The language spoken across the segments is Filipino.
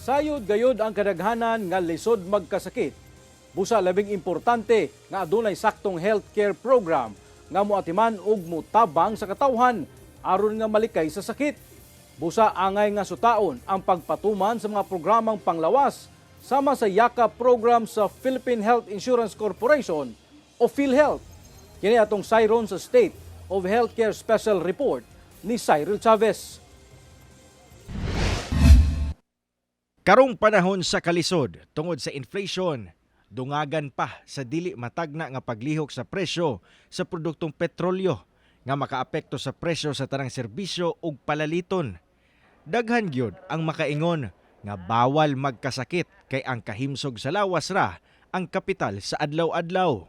Sayod gayod ang kadaghanan nga lisod magkasakit. Busa labing importante nga adunay saktong healthcare program nga moatiman og mutabang sa katawhan aron nga malikay sa sakit. Busa angay nga sutaon ang pagpatuman sa mga programang panglawas sama sa yakap program sa Philippine Health Insurance Corporation o PhilHealth. Kini atong sayron sa State of Healthcare Special Report ni Cyril Chavez. Karong panahon sa kalisod tungod sa inflation, dungagan pa sa dili matagna nga paglihok sa presyo sa produktong petrolyo nga makaapekto sa presyo sa tanang serbisyo ug palaliton. Daghan gyud ang makaingon nga bawal magkasakit kay ang kahimsog sa lawas ra ang kapital sa adlaw-adlaw.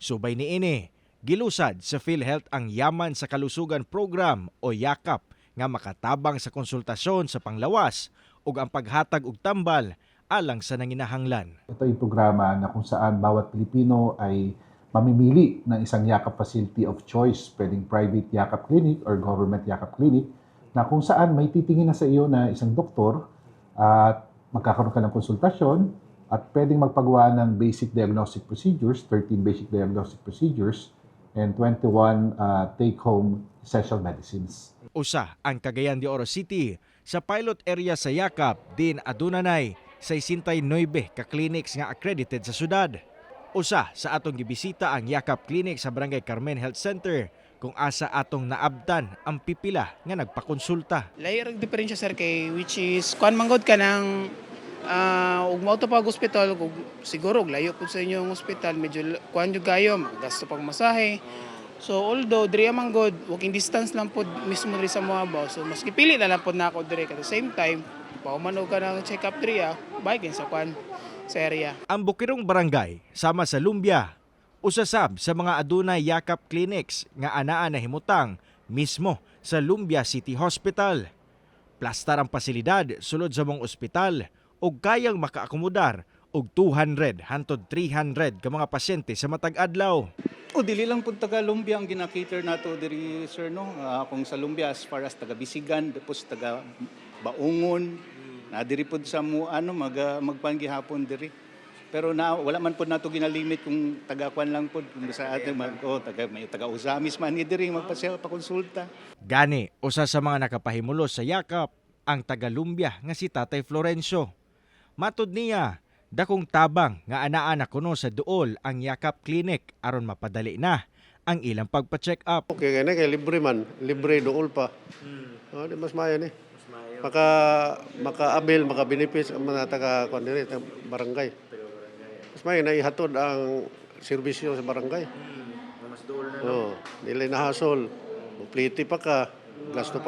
Subay niini, gilusad sa PhilHealth ang Yaman sa Kalusugan Program o YAKAP nga makatabang sa konsultasyon sa panglawas ug ang paghatag og tambal alang sa nanginahanglan. Ito ay programa na kung saan bawat Pilipino ay mamimili ng isang yakap facility of choice, pwedeng private yakap clinic or government yakap clinic, na kung saan may titingin na sa iyo na isang doktor at magkakaroon ka ng konsultasyon at pwedeng magpagawa ng basic diagnostic procedures, 13 basic diagnostic procedures, and 21 take-home essential medicines. Usa ang Cagayan de Oro City sa pilot area sa Yakap din adunay 69 ka clinics nga accredited sa syudad. Usa sa atong gibisita ang Yakap Clinic sa Barangay Carmen Health Center kung asa atong naabtan ang pipila nga nagpakonsulta. Layo ang diferensya sir kay which is kuan manggod ka ng ug mao to pag hospital ug siguro layo pud sa inyong hospital medyo kuan jud kayo gasto pang masahe. So although diri man god walking distance lang pod mismo diri sa Moabaw. So maski pili na lang pod nako diri at the same time paumanog ka ng check up diri bike sa kwan sa area. Ang Bukirong Barangay sama sa Lumbia usasab sa mga adunay yakap clinics nga anaa na himutang mismo sa Lumbia City Hospital. Plastar ang pasilidad sulod sa mong ospital ug kayang makaakomodar og 200 hangtod 300 ka mga pasyente sa matag adlaw. O dili lang pud taga Lumbia ang ginakater nato diri sir no. Kung sa Lumbia as far as taga Bisigan tapos taga Baungon na diri pud sa magpanggihapon diri. Pero wala man pud nato ginalimit kung taga kwan lang pud kung sa atin taga Usamis man ni diri magpakonsulta. Gani usa sa mga nakapahimulos sa yakap ang taga Lumbia nga si Tatay Florencio. Matud niya, dakong tabang nga anaa na kuno sa duol ang Yakap Clinic aron mapadali na ang ilang pagpa-check up. Okay, kaya libre man. Libre duol pa. Di mas mayan eh. Maka-abil, maka-benefits ang mga taga-kondiri, barangay. Mas mayan na ihatod ang serbisyo sa barangay. Mas duol na dili na hasol. Pliti pa ka. Gasto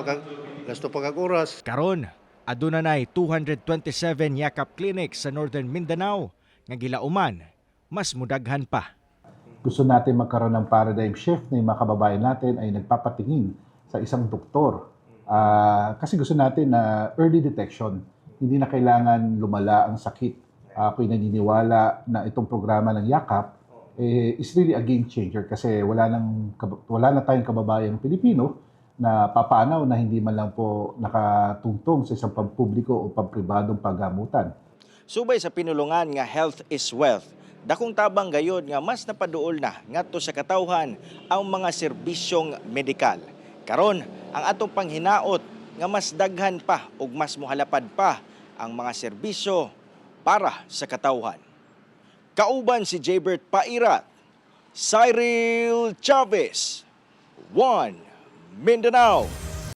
pa kag oras. Karon, adunay 227 Yakap Clinics sa Northern Mindanao nga gilauman, mas mudaghan pa. Gusto natin magkaroon ng paradigm shift na yung mga kababayan natin ay nagpapatingin sa isang doktor. Kasi gusto natin na early detection, hindi na kailangan lumala ang sakit. Ako'y naniniwala na itong programa ng Yakap is really a game changer kasi wala na tayong kababayang Pilipino na papanaw na hindi man lang po nakatungtong sa isang pampubliko o pampribadong paggamutan. Subay sa pinulungan nga health is wealth, dakong tabang gayod nga mas napaduol na ngadto sa katawhan ang mga serbisyong medikal. Karon, ang atong panghinaot nga mas daghan pa ug mas mohalapad pa ang mga serbisyo para sa katawhan. Kauban si Jaybert Pairat, Cyril Chavez, One Mindanao.